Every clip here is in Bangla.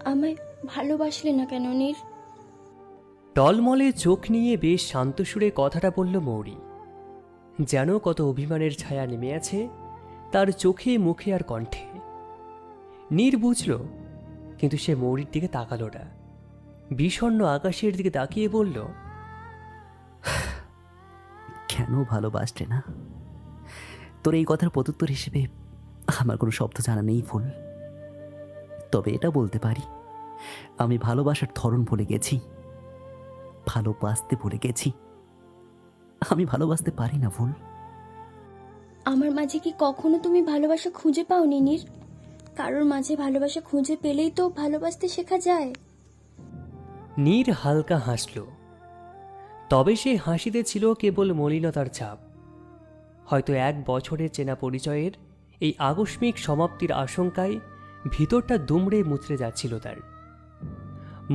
আমায় ভালোবাসলে না কেন নীর? টলমলে চোখ নিয়ে বেশ শান্ত সুরে কথাটা বলল মৌরি। যেন কত অভিমানের ছায়া নেমে আছে তার চোখে, মুখে আর কণ্ঠে। নীর বুঝল, কিন্তু সে মৌরির দিকে তাকালো না। বিষণ্ণ আকাশের দিকে তাকিয়ে বলল, কেন ভালোবাসলে না? তোর এই কথার প্রত্যুত্তর হিসেবে আমার কোনো শব্দ জানা নেই ফুল। তবে এটা বলতে পারি, আমি ভালোবাসার ধরন ভুলে গেছি, ভালোবাসতে ভুলে গেছি। আমি ভালোবাসতে পারি না ফুল। আমার মাঝে কি কখনো তুমি ভালোবাসা খুঁজে পাওনি নীর? কারোর মাঝে ভালোবাসা খুঁজে পেলেই তো ভালোবাসতে শেখা যায়। নীর হালকা হাসল। তবে সেই হাসিতে ছিল কেবল মলিনতার ছাপ। হয়তো 1 বছরের চেনা পরিচয়ের এই আকস্মিক সমাপ্তির আশঙ্কায় ভিতরটা দুমড়ে মুচড়ে যাচ্ছিল তার।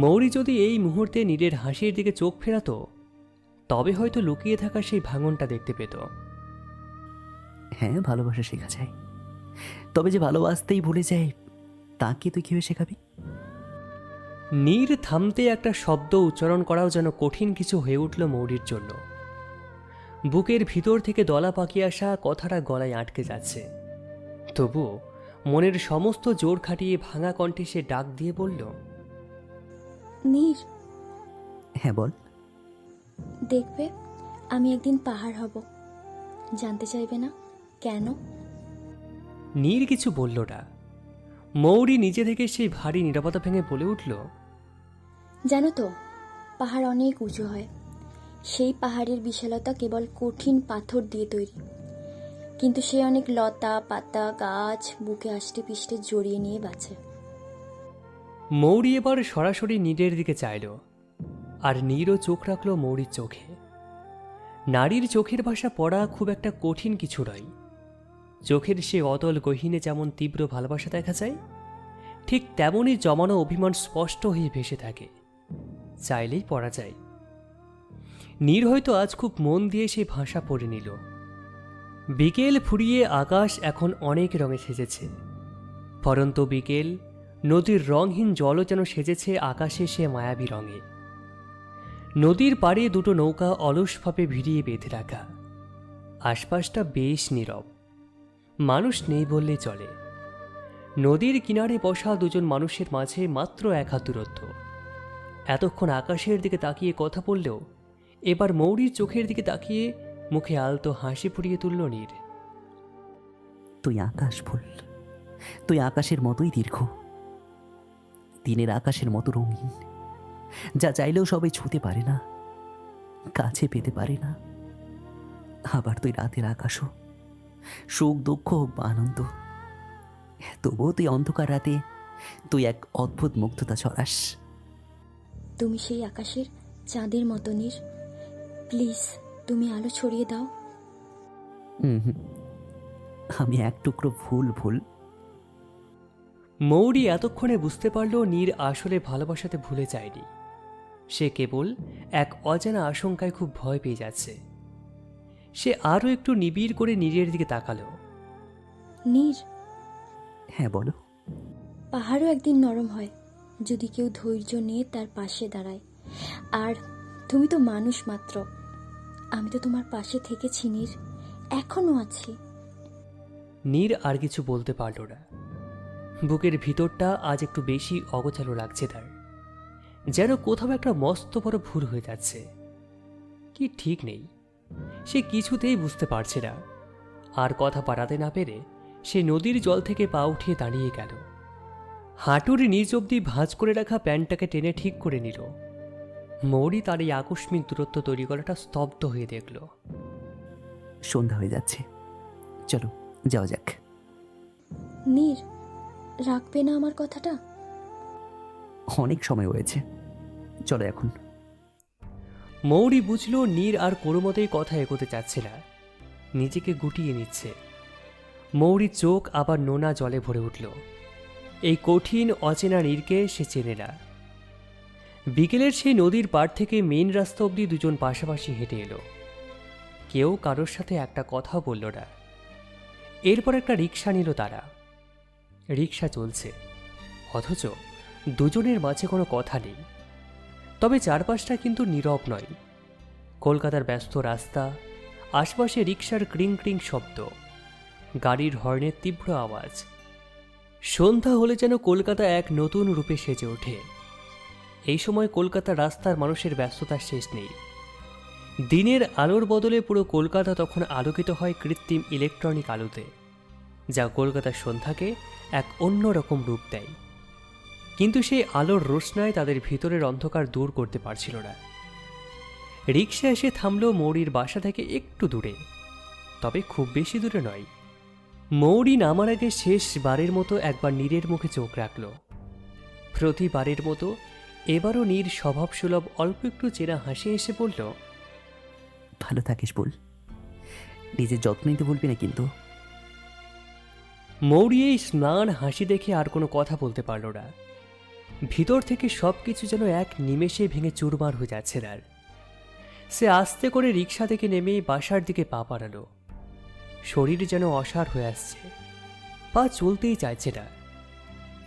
মৌরি যদি এই মুহূর্তে নীরের হাসির দিকে চোখ ফেরাত, তবে হয়তো লুকিয়ে থাকা সেই ভাঙনটা দেখতে পেত। হ্যাঁ, ভালোবাসা শেখা যায়, তবে যে ভালোবাসতেই ভুলে যায় তাকে তুই কিভাবে শেখাবি? নীর থামতে একটা শব্দ উচ্চারণ করাও যেন কঠিন কিছু হয়ে উঠল মৌরির জন্য। বুকের ভিতর থেকে দলা পাকিয়ে আসা কথাটা গলায় আটকে যাচ্ছে। তবুও মনের সমস্ত জোর খাটিয়ে ভাঙা কণ্ঠে সে ডাক দিয়ে বলল, নীর, হ্যাঁ বল। দেখবে আমি একদিন পাহাড় হব। জানতে চাইবে না কেন? নীর কিছু বলল না। মৌরি নিজে থেকে সেই ভারী নীরবতা ভেঙে বলে উঠল, জানো তো, পাহাড় অনেক উঁচু হয়। সেই পাহাড়ের বিশালতা কেবল কঠিন পাথর দিয়ে তৈরি, কিন্তু সে অনেক লতা পাতা গাছ বুকে আষ্টে পিষ্টে জড়িয়ে নিয়ে বাঁচে। মৌরি এবার সরাসরি নীরের দিকে চাইল, আর নীরও চোখ রাখল মৌরির চোখে। নারীর চোখের ভাষা পড়া খুব একটা কঠিন কিছু নয়। চোখের সে অতল গহীনে যেমন তীব্র ভালোবাসা দেখা যায়, ঠিক তেমনই জমানো অভিমান স্পষ্ট হয়ে ভেসে থাকে। চাইলেই পড়া যায়। নীর হয়তো আজ খুব মন দিয়ে সেই ভাষা পড়ে নিল। বিকেল ফুরিয়ে আকাশ এখন অনেক রঙে সেজেছে। পরন্ত বিকেল, নদীর রঙহীন জলও যেন সেজেছে আকাশে সে মায়াবী রঙে। নদীর পাড়ে দুটো নৌকা অলসভাবে ভিড়িয়ে বেঁধে রাখা। আশপাশটা বেশ নীরব, মানুষ নেই বললেই চলে। নদীর কিনারে বসা দুজন মানুষের মাঝে মাত্র 1 হাত দূরত্ব। এতক্ষণ আকাশের দিকে তাকিয়ে কথা বললেও এবার মৌরির চোখের দিকে তাকিয়ে মুখে আলতো হাসি ফুটিয়ে তুলল নীর। তুই আকাশ ফুল, তুই আকাশের মতোই দীর্ঘ, দিনের আকাশের মতো রঙিন, যা চাইলেও সবাই ছুঁতে পারে না, কাছে পেতে পারে না। আবার তুই রাতের আকাশও, সুখ দুঃখ হোক বা আনন্দ, তবুও তুই অন্ধকার রাতে তুই এক অদ্ভুত মুগ্ধতা ছড়াস। তুমি সেই আকাশের চাঁদের মতো নীর। প্লিজ তুমি আলো ছড়িয়ে দাও। হুম, আমি এক টুকরো ফুল ফুল। মৌরি এতক্ষণে বুঝতে পারল নীর আসলে ভালোবাসাতে ভুলে যায়নি। সে কেবল এক অজানা আশঙ্কায় খুব ভয় পেয়ে যাচ্ছে। সে আরও একটু নিবিড় করে নীরের দিকে তাকালো। নীর, হ্যাঁ বলো। পাহাড়ও একদিন নরম হয় যদি কেউ ধৈর্য নিয়ে তার পাশে দাঁড়ায়। আর তুমি তো মানুষ মাত্র। আমি তো তোমার পাশে থেকেছি নীর, এখনো আছি। নীর আর কিছু বলতে পারল না। বুকের ভিতরটা আজ একটু বেশি অগোছালো লাগছে তার। যেন কোথাও একটা মস্ত বড় ভুল হয়ে যাচ্ছে। কি ঠিক নেই, সে কিছুতেই বুঝতে পারছে না। আর কথা বাড়াতে না পেরে সে নদীর জল থেকে পা উঠিয়ে দাঁড়িয়ে গেল। হাঁটুর নিচ অব্দি ভাঁজ করে রাখা প্যান্টটাকে টেনে ঠিক করে নিল। মৌরি তার এই আকস্মিক দূরত্ব তৈরি করাটা স্তব্ধ হয়ে দেখল। সন্ধ্যা হয়ে যাচ্ছে, চলো যাওয়া যাক। নীর, রাখবে না আমার কথাটা? অনেক সময় হয়েছে, চলো এখন। মৌরি বুঝল নীর আর কোনো মতেই কথা এগোতে চাচ্ছে না, নিজেকে গুটিয়ে নিচ্ছে। মৌরির চোখ আবার নোনা জলে ভরে উঠল। এই কঠিন অচেনা নীরকে সে চেনে না। বিকেলের সেই নদীর পাড় থেকে মেইন রাস্তা অবধি দুজন পাশাপাশি হেঁটে এলো। কেউ কারোর সাথে একটা কথাও বলল না। এরপর একটা রিক্সা নিল তারা। রিক্সা চলছে, অথচ দুজনের মাঝে কোনো কথা নেই, তবে চারপাশটা কিন্তু নীরব নয়। কলকাতার ব্যস্ত রাস্তা, আশপাশে রিকশার ক্রিং ক্রিং শব্দ, গাড়ির হর্নের তীব্র আওয়াজ। সন্ধ্যা হলে যেন কলকাতা এক নতুন রূপে সেজে ওঠে। এই সময় কলকাতার রাস্তার মানুষের ব্যস্ততার শেষ নেই। দিনের আলোর বদলে পুরো কলকাতা তখন আলোকিত হয় কৃত্রিম ইলেকট্রনিক আলোতে, যা কলকাতার সন্ধ্যাকে এক অন্যরকম রূপ দেয়। কিন্তু সেই আলোর রোশনায় তাদের ভিতরের অন্ধকার দূর করতে পারছিল না। রিকশা এসে থামল মৌরির বাসা থেকে একটু দূরে, তবে খুব বেশি দূরে নয়। মৌরি নামার আগে শেষবারের মতো একবার নীরের মুখে চোখ রাখল। প্রতিবারের মতো এবারও নীর স্বভাবসুলভ অল্প একটু চেনা হাসি এসে বলল, ভালো থাকিস বল, নিজের যত্ন নিতে ভুলবি না কিন্তু। মৌরি এই স্নান হাসি দেখে আর কোনো কথা বলতে পারল না। ভিতর থেকে সবকিছু যেন এক নিমেষে ভেঙে চুরমার হয়ে যাচ্ছে তার। সে আস্তে করে রিকশা থেকে নেমে বাসার দিকে পা বাড়ালো। শরীর যেন অসাড় হয়ে আসছে, পা চলতেই চাইছে না।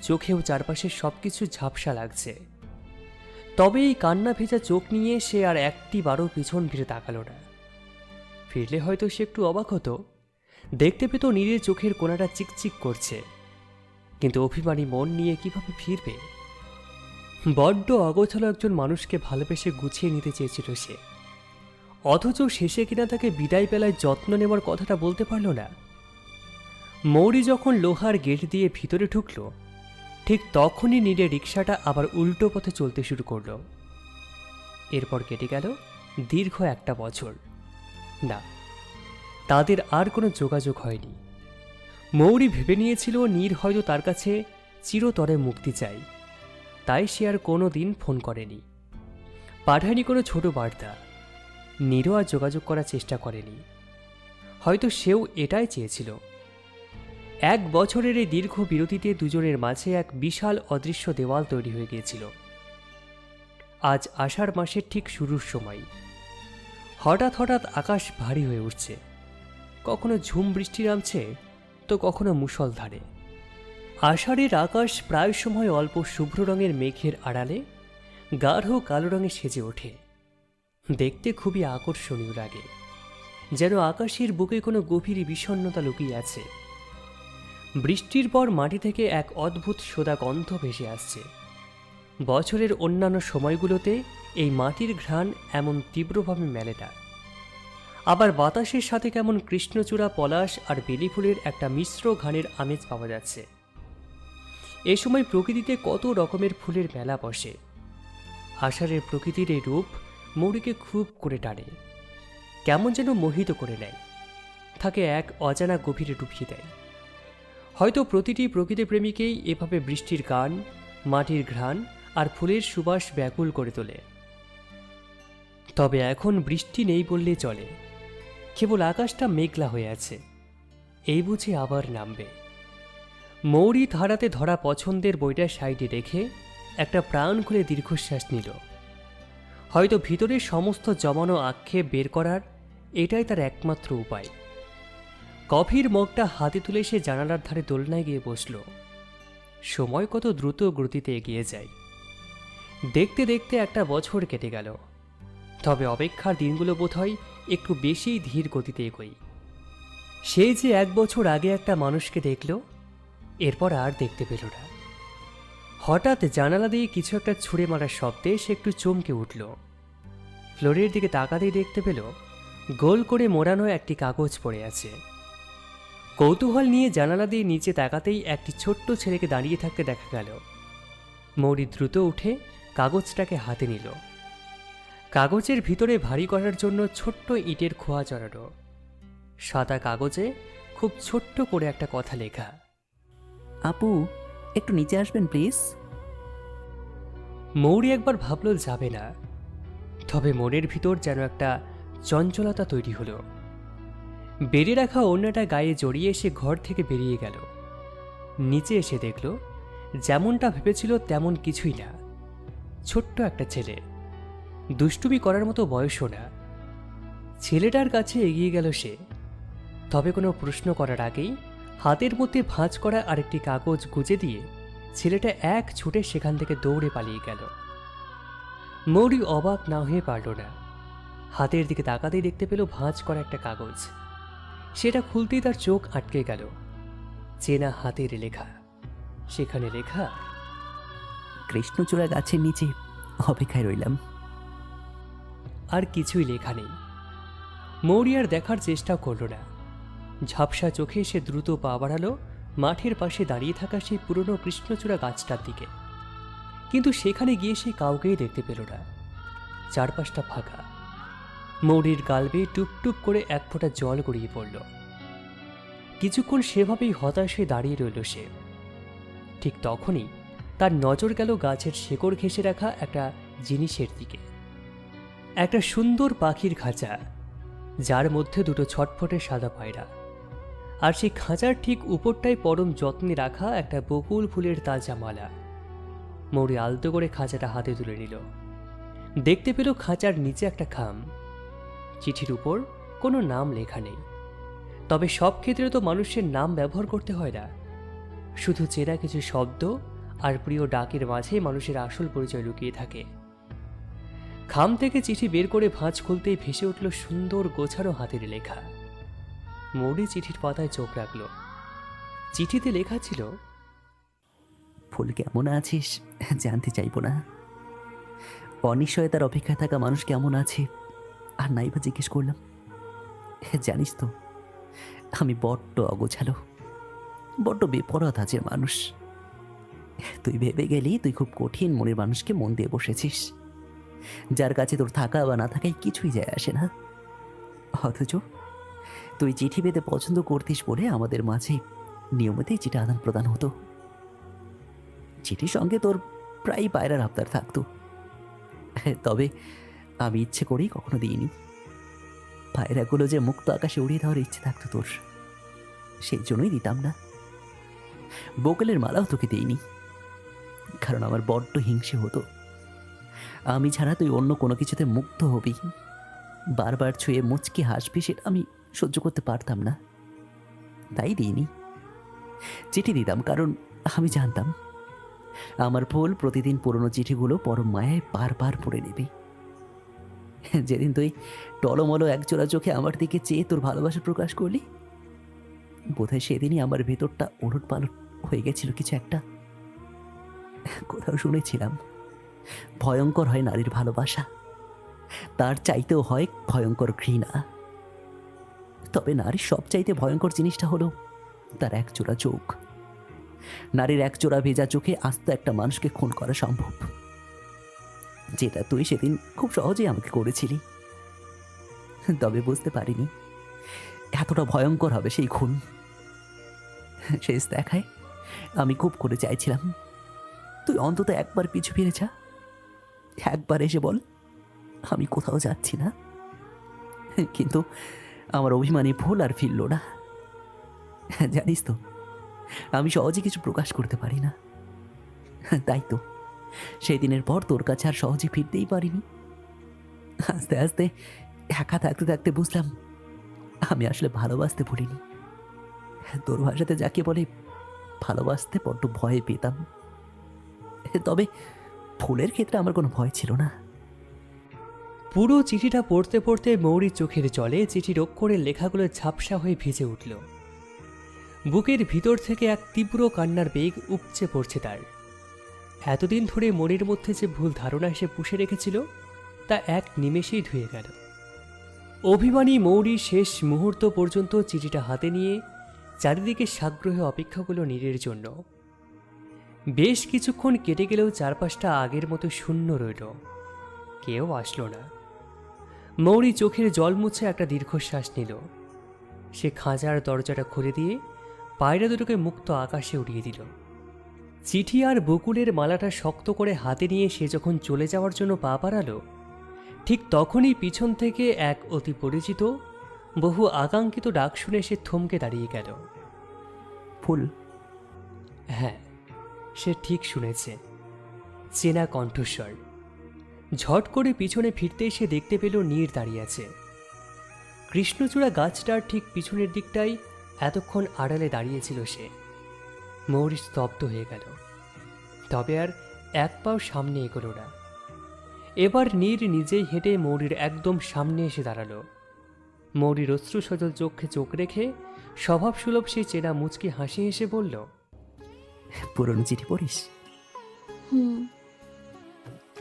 চোখেও চারপাশের সবকিছু ঝাপসা লাগছে। তবে এই কান্না ভেজা চোখ নিয়ে সে আর একটি বারও পিছন ফিরে তাকালো না। ফিরলে হয়তো সে একটু অবাক হতো, দেখতে পেত নীরের চোখের কোণাটা চিকচিক করছে। কিন্তু অভিমানী মন নিয়ে কিভাবে ফিরবে? বড্ড অগোছালো একজন মানুষকে ভালোবেসে গুছিয়ে নিতে চেয়েছিল সে, অথচ শেষে কিনা তাকে বিদায় বেলায় যত্ন নেওয়ার কথাটা বলতে পারল না। মৌরি যখন লোহার গেট দিয়ে ভিতরে ঢুকল, ঠিক তখনই নীরের রিকশাটা আবার উল্টো পথে চলতে শুরু করল। এরপর কেটে গেল দীর্ঘ একটা বছর। না, তাদের আর কোনো যোগাযোগ হয়নি। মৌরি ভেবে নিয়েছিল নীর হয়তো তার কাছে চিরতরে মুক্তি চাই, তাই সে আর কোনো দিন ফোন করেনি, পাঠায়নি কোনো ছোট বার্তা। নীরও আর যোগাযোগ করার চেষ্টা করেনি। হয়তো সেও এটাই চেয়েছিল। এক বছরের এই দীর্ঘ বিরতিতে দুজনের মাঝে এক বিশাল অদৃশ্য দেওয়াল তৈরি হয়ে গিয়েছিল। আজ আষাঢ় মাসের ঠিক শুরুর সময় হঠাৎ হঠাৎ আকাশ ভারী হয়ে উঠছে। কখনো ঝুম বৃষ্টি নামছে, তো কখনো মুষলধারে। আষাঢ়ের আকাশ প্রায় সময় অল্প শুভ্র রঙের মেঘের আড়ালে গাঢ় কালো রঙে সেজে ওঠে। দেখতে খুবই আকর্ষণীয় লাগে, যেন আকাশের বুকে কোনো গভীর বিষণ্ণতা লুকিয়ে আছে। বৃষ্টির পর মাটি থেকে এক অদ্ভুত সোদা গন্ধ ভেসে আসছে। বছরের অন্যান্য সময়গুলোতে এই মাটির ঘ্রাণ এমন তীব্রভাবে মেলে না। আবার বাতাসের সাথে কেমন কৃষ্ণচূড়া, পলাশ আর বেলি ফুলের একটা মিশ্র ঘ্রাণের আমেজ পাওয়া যাচ্ছে। এ সময় প্রকৃতিতে কত রকমের ফুলের মেলা বসে। আষাঢ়ের প্রকৃতির এই রূপ মৌরিকে খুব করে টানে, কেমন যেন মোহিত করে নেয়, তাকে এক অজানা গভীরে ডুবিয়ে দেয়। হয়তো প্রতিটি প্রকৃতিপ্রেমীকেই এভাবে বৃষ্টির গান, মাটির ঘ্রাণ আর ফুলের সুবাস ব্যাকুল করে তোলে। তবে এখন বৃষ্টি নেই বললে চলে, কেবল আকাশটা মেঘলা হয়ে আছে, এই বুঝে আবার নামবে। মৌরি ধারাতে ধরা পছন্দের বইটা সাইডে রেখে একটা প্রাণ খুলে দীর্ঘশ্বাস নিল। হয়তো ভিতরের সমস্ত জমানো আক্ষেপ বের করার এটাই তার একমাত্র উপায়। কফির মগটা হাতে তুলে সে জানালার ধারে দোলনায় গিয়ে বসল। সময় কত দ্রুত গতিতে এগিয়ে যায়। দেখতে দেখতে একটা বছর কেটে গেল, তবে অপেক্ষার দিনগুলো বোধহয় একটু বেশি ধীর গতিতে এগোয়। সেই যে এক বছর আগে একটা মানুষকে দেখল, এরপর আর দেখতে পেল না। হঠাৎ জানালা দিয়ে কিছু একটা ছুঁড়ে মারার শব্দে সে একটু চমকে উঠল। ফ্লোরের দিকে তাকাতেই দেখতে পেল গোল করে মোড়ানো একটি কাগজ পড়ে আছে। কৌতূহল নিয়ে জানালা দিয়ে নিচে তাকাতেই একটি ছোট্ট ছেলেকে দাঁড়িয়ে থাকতে দেখা গেল। মৌরি দ্রুত উঠে কাগজটাকে হাতে নিল। কাগজের ভিতরে ভারী করার জন্য ছোট্ট ইটের খোয়া জড়ানো। সাদা কাগজে খুব ছোট্ট করে একটা কথা লেখা, আপু একটু নিচে আসবেন প্লিজ। মৌরি একবার ভাবল যাবে না, তবে মনের ভিতর যেন একটা চঞ্চলতা তৈরি হলো। বেড়ে রাখা ওড়নাটা গায়ে জড়িয়ে সে ঘর থেকে বেরিয়ে গেল। নিচে এসে দেখল যেমনটা ভেবেছিল তেমন কিছুই না। ছোট্ট একটা ছেলে, দুষ্টুমি করার মতো বয়সও না। ছেলেটার কাছে এগিয়ে গেল সে, তবে কোনো প্রশ্ন করার আগেই হাতের মধ্যে ভাঁজ করা আরেকটি কাগজ গুজে দিয়ে ছেলেটা এক ছুটে সেখান থেকে দৌড়ে পালিয়ে গেল। মৌরি অবাক না হয়ে পারল না। হাতের দিকে তাকাতেই দেখতে পেল ভাঁজ করা একটা কাগজ। সেটা খুলতেই তার চোখ আটকে গেল। চেনা হাতের লেখা। সেখানে লেখা, কৃষ্ণচূড়া গাছের নিচে অপেক্ষায় রইলাম। আর কিছুই লেখা নেই। মৌরি আর দেখার চেষ্টাও করল না। ঝাপসা চোখে সে দ্রুত পা বাড়ালো মাঠের পাশে দাঁড়িয়ে থাকা সেই পুরনো কৃষ্ণচূড়া গাছটার দিকে। কিন্তু সেখানে গিয়ে সে কাউকেই দেখতে পেল না। চারপাশটা ফাঁকা। মৌরির গাল বেয়ে টুপটুপ করে এক ফোঁটা জল গড়িয়ে পড়ল। কিছুক্ষণ সেভাবেই হতাশ হয়ে দাঁড়িয়ে রইল সে। ঠিক তখনই তার নজর গেল গাছের শেকড় ঘেঁষে রাখা একটা জিনিসের দিকে। একটা সুন্দর পাখির খাঁচা, যার মধ্যে দুটো ছটফটে সাদা পায়রা। আর সেই খাঁচার ঠিক উপরটায় পরম যত্নে রাখা একটা বকুল ফুলের তাজা মালা। মৌরি আলতো করে খাঁচাটা হাতে তুলে নিল। দেখতে পেল খাঁচার নিচে একটা খাম। চিঠির উপর কোনো নাম লেখা নেই। তবে সব ক্ষেত্রে তো মানুষের নাম ব্যবহার করতে হয় না। শুধু চেনা কিছু শব্দ আর প্রিয় ডাকের মাঝে মানুষের আসল পরিচয় লুকিয়ে থাকে। খাম থেকে চিঠি বের করে ভাঁজ খুলতেই ভেসে উঠল সুন্দর গোছানো হাতের লেখা। মৌরি চিঠির পাতায় চোখ রাখল। চিঠিতে লেখা ছিল, ফুল কেমন আছিস জানতে চাইবো না। অনিশ্চয়তার অপেক্ষায় থাকা মানুষ কেমন আছে আর নাইবা জিজ্ঞেস করলাম। জানিস তো, আমি বড্ড অগোছালো, বড্ড বেপরোয়া ধাঁচের মানুষ। তুই ভেবে গেলি তুই খুব কঠিন মনের মানুষকে মন দিয়ে বসেছিস, যার কাছে তোর থাকা বা না থাকায় কিছুই যায় আসে না। অথচ তুই চিঠি পেতে পছন্দ করতিস বলে আমাদের মাঝে নিয়মিতই চিঠি আদান প্রদান হতো। চিঠির সঙ্গে তোর প্রায় পায়রার আবদার থাকতো, তবে আমি ইচ্ছে করেই কখনো দিইনি। পায়রাগুলো যে মুক্ত আকাশে উড়িয়ে দেওয়ার ইচ্ছে থাকতো তোর, সেই জন্যই দিতাম না। বকুলের মালাও তোকে দিইনি, কারণ আমার বড্ড হিংসে হতো। আমি ছাড়া তুই অন্য কোনো কিছুতে মুগ্ধ হবি, বারবার ছুঁয়ে মুচকি হাসবি, সেটা আমি সহ্য করতে পারতাম না, তাই দিইনি। চিঠি দিতাম কারণ আমি জানতাম আমার ফুল প্রতিদিন পুরনো চিঠিগুলো পরম মায়ায় বারবার পড়ে নেবে। যেদিন তুই টলমলো একজোড়া চোখে আমার দিকে চেয়ে তোর ভালোবাসা প্রকাশ করলি, বোধহয় সেদিনই আমার ভেতরটা ওলট পালট হয়ে গেছিল কিছু একটা। কোথাও শুনেছিলাম ভয়ঙ্কর হয় নারীর ভালোবাসা, তার চাইতেও হয় ভয়ঙ্কর ঘৃণা। তবে নারীর সবচাইতে ভয়ঙ্কর জিনিসটা হলো তার একজোড়া চোখ। নারীর একজোড়া ভেজা চোখে আস্ত একটা মানুষকে খুন করা সম্ভব, যেটা তুই সেদিন খুব সহজেই আমাকে করেছিলি। তবে বুঝতে পারিনি এতটা ভয়ঙ্কর হবে সেই খুন। শেষ দেখায় আমি খুব করে চাইছিলাম তুই অন্তত একবার পিছু ফিরে যা, একবার এসে বল আমি কোথাও যাচ্ছি না। কিন্তু আমার অভিমানী ভুল আর ফিরল না। জানিস তো, আমি সহজে কিছু প্রকাশ করতে পারি না, তাই তো সেই দিনের পর তোর কাছে আর সহজে ফিরতেই পারিনি। আস্তে আস্তে একা থাকতে থাকতে বুঝলাম আমি আসলে ভালোবাসতে ভুলিনি। তোর ভাষাতে যাকে বলে ভালোবাসতে বড্ড ভয় পেতাম, তবে ফুলের ক্ষেত্রে আমার কোনো ভয় ছিল না। পুরো চিঠিটা পড়তে পড়তে মৌরির চোখের জলে চিঠির অক্ষরের লেখাগুলো ঝাপসা হয়ে ভিজে উঠল। বুকের ভিতর থেকে এক তীব্র কান্নার বেগ উপচে পড়ছে তার। এতদিন ধরে মনের মধ্যে যে ভুল ধারণা এসে পুষে রেখেছিল তা এক নিমেষেই ধুয়ে গেল। অভিমানী মৌরি শেষ মুহূর্ত পর্যন্ত চিঠিটা হাতে নিয়ে চারিদিকে সাগ্রহে অপেক্ষা করল নীরের জন্য। বেশ কিছুক্ষণ কেটে গেলেও চারপাশটা আগের মতো শূন্য রইল, কেউ আসলো না। মৌরি চোখের জল মুছে একটা দীর্ঘশ্বাস নিল। সে খাঁচার দরজাটা খুলে দিয়ে পায়রা দুটোকে মুক্ত আকাশে উড়িয়ে দিল। চিঠি আর বকুলের মালাটা শক্ত করে হাতে নিয়ে সে যখন চলে যাওয়ার জন্য পা বাড়ালো, ঠিক তখনই পিছন থেকে এক অতি পরিচিত বহু আকাঙ্ক্ষিত ডাক শুনে সে থমকে দাঁড়িয়ে গেল। ফুল। হ্যাঁ, সে ঠিক শুনেছে, চেনা কণ্ঠস্বর। ঝট করে পিছনে ফিরতেই সে দেখতে পেল নীর দাঁড়িয়ে আছে। কৃষ্ণচূড়া গাছটার ঠিক পিছনের দিকটাই এতক্ষণ আড়ালে দাঁড়িয়েছিল সে। মৌরি স্তব্ধ হয়ে গেল। তবে আর এক পাও সামনে এগোলো না। এবার নীর নিজেই হেঁটে মৌরির একদম সামনে এসে দাঁড়ালো। মৌরির অশ্রু সজল চোখে চোখ রেখে স্বভাবসুলভ সেই চেনা মুচকি হাসি হেসে বলল, পুরনো চিঠি পড়িস হুম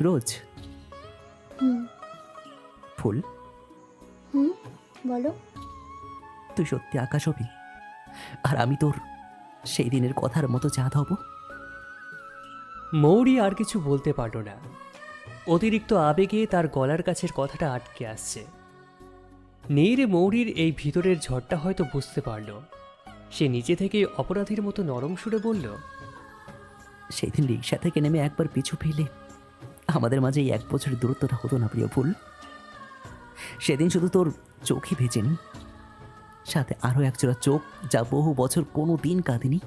রোজ? হুম ফুল, হুম বলো। তুই সত্যি আকাশ হবি, আর আমি তোর সেই দিনের কথার মতো চাঁদ হব। মৌরি আর কিছু বলতে পারল না। অতিরিক্ত আবেগে তার গলার কাছের কথাটা আটকে আসছে। নীর মৌরির এই ভিতরের ঝড়টা হয়তো বুঝতে পারল। সে নিজে থেকে অপরাধীর মতো নরম সুরে বলল, সেই দিন রিক্সা থেকে নেমে একবার পিছু ফেলে আমাদের মাঝে এই 1 বছরের দূরত্বটা হতো না প্রিয় ফুল। সেদিন শুধু তোর চোখই ভেজেনি, সাথে আরও একজোড়া চোখ যা বহু বছর কোনো দিন কাঁদেনি।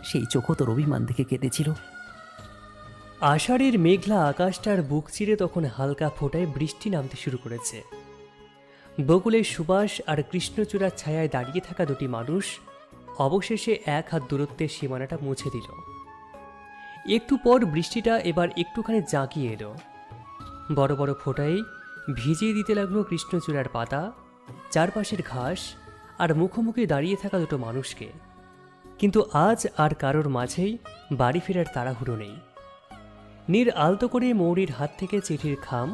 সেই চোখও তোর অভিমান দেখে কেঁদেছিল। আষাঢ়ের মেঘলা আকাশটার বুক চিরে তখন হালকা ফোঁটায় বৃষ্টি নামতে শুরু করেছে। বকুলের সুবাস আর কৃষ্ণচূড়ার ছায়ায় দাঁড়িয়ে থাকা দুটি মানুষ অবশেষে 1 হাত দূরত্বের সীমানাটা মুছে দিল। একটু পর বৃষ্টিটা এবার একটুখানি জাঁকিয়ে এলো। বড় বড় ফোঁটায় ভিজিয়ে দিতে লাগলো কৃষ্ণচূড়ার পাতা, চারপাশের ঘাস আর মুখোমুখি দাঁড়িয়ে থাকা দুটো মানুষকে। কিন্তু আজ আর কারোর মাঝেই বাড়ি ফেরার তাড়াহুড়ো নেই। নীর আলতো করে মৌরির হাত থেকে চিঠির খাম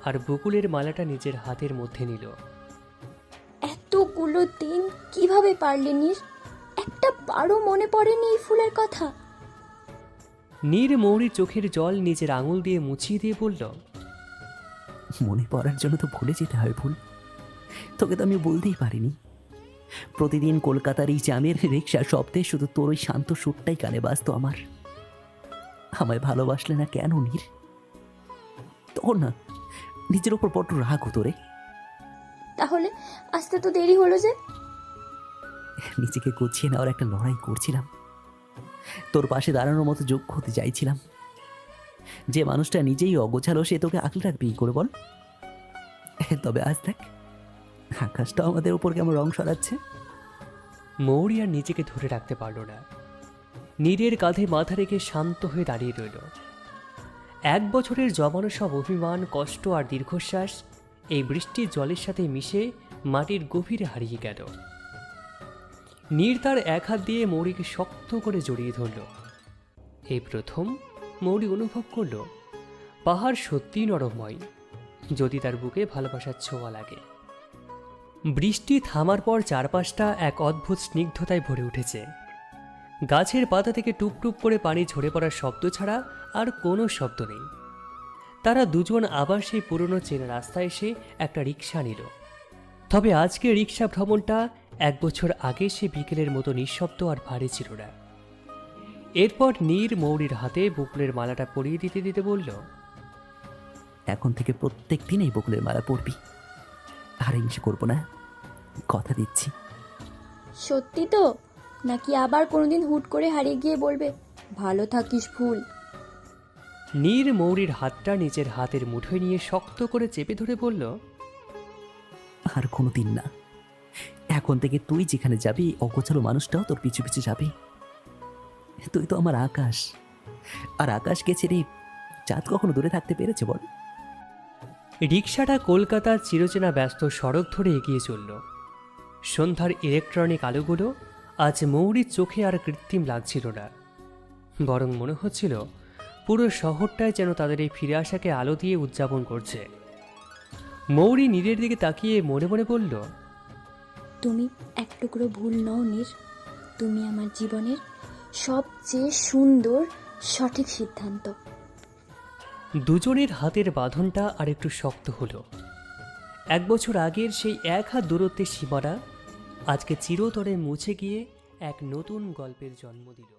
আর বকুলের মালাটা নিজের হাতের মধ্যে নিল। এতগুলো দিন কিভাবে পারলে নীর? একটা বারও মনে পড়েনি এই ফুলের কথা? নীর মৌরির চোখের জল নিজের আঙুল দিয়ে মুছিয়ে দিয়ে বলল, মনে পড়ার জন্য তো ভুলে যেতে হয় ফুল। তোকে তো আমি বলতেই পারিনি। প্রতিদিন কলকাতার এই জ্যামের রিক্সা শব্দে শুধু তোর ওই শান্ত সুরটাই কানে বাজতো আমার। আমায় ভালোবাসলে না কেন নীর? তখন না নিজের ওপর বড্ড রাগ হতো রে। তাহলে আসতে তো দেরি হলো যে? নিজেকে গুছিয়ে নেওয়ার একটা লড়াই করছিলাম, তোর পাশে দাঁড়ানোর মতো যোগ্য হতে চাইছিলাম। যে মানুষটা নিজেই অগোছালো সে তোকে আগলে রাখবে কি করে বল? তবে আজ দেখ, আকাশটা আমাদের উপর কেমন রং সরাচ্ছে। মৌরি আর নিজেকে ধরে রাখতে পারল না। নীরের কাঁধে মাথা রেখে শান্ত হয়ে দাঁড়িয়ে রইল। 1 বছরের জমানো সব অভিমান, কষ্ট আর দীর্ঘশ্বাস এই বৃষ্টির জলের সাথে মিশে মাটির গভীরে হারিয়ে গেল। নীর তার 1 হাত দিয়ে মৌরিকে শক্ত করে জড়িয়ে ধরল। এই প্রথম মৌরি অনুভব করল পাহাড় সত্যিই নরমময়, যদি তার বুকে ভালোবাসার ছোঁয়া লাগে। বৃষ্টি থামার পর চারপাশটা এক অদ্ভুত স্নিগ্ধতায় ভরে উঠেছে। গাছের পাতা থেকে টুপটুপ করে পানি ঝরে পড়ার শব্দ ছাড়া আর কোনো শব্দ নেই। তারা দুজন আবার সেই পুরনো চেনা রাস্তায় এসে একটা রিক্সা নিল। তবে আজকে রিক্সা ভ্রমণটা 1 বছর আগে সে বিকেলের মতো নিঃশব্দ আর ভারী ছিল না। এরপর নীর মৌরির হাতে বকুলের মালাটা পরিয়ে দিতে দিতে বলল, এখন থেকে প্রত্যেক দিন এই বকুলের মালা পরবি, আর হিংসে করবো না, কথা দিচ্ছি। সত্যি তো? নাকি আবার কোনোদিন হুট করে হারিয়ে গিয়ে বলবে ভালো থাকিস ফুল? নীর মৌরির হাতটা নিজের হাতের মুঠোয় নিয়ে শক্ত করে চেপে ধরে বলল, আর কোনো দিন না। এখন থেকে তুই যেখানে যাবি অগোছালো মানুষটাও তোর পিছু পিছু যাবে। তুই তো আমার আকাশ, আর আকাশকে ছেড়ে চাঁদ কখনো দূরে থাকতে পেরেছে বল? রিকশাটা কলকাতার চিরচেনা ব্যস্ত সড়ক ধরে এগিয়ে চলল। সন্ধ্যার ইলেকট্রনিক আলোগুলো আজ মৌরির চোখে আর কৃত্রিম লাগছিল না, বরং মনে হচ্ছিল পুরো শহরটাই যেন তাদের এই ফিরে আসাকে আলো দিয়ে উদযাপন করছে। মৌরি নীরের দিকে তাকিয়ে মনে মনে বলল, তুমি এক টুকরো ভুল নও নীর। তুমি আমার জীবনের সবচেয়ে সুন্দর সঠিক সিদ্ধান্ত। দুজনের হাতের বাঁধনটা আর একটু শক্ত হলো। 1 বছর আগের সেই 1 হাত দূরত্বের সীমানা আজকে চিরতরে মুছে গিয়ে এক নতুন গল্পের জন্ম দিল।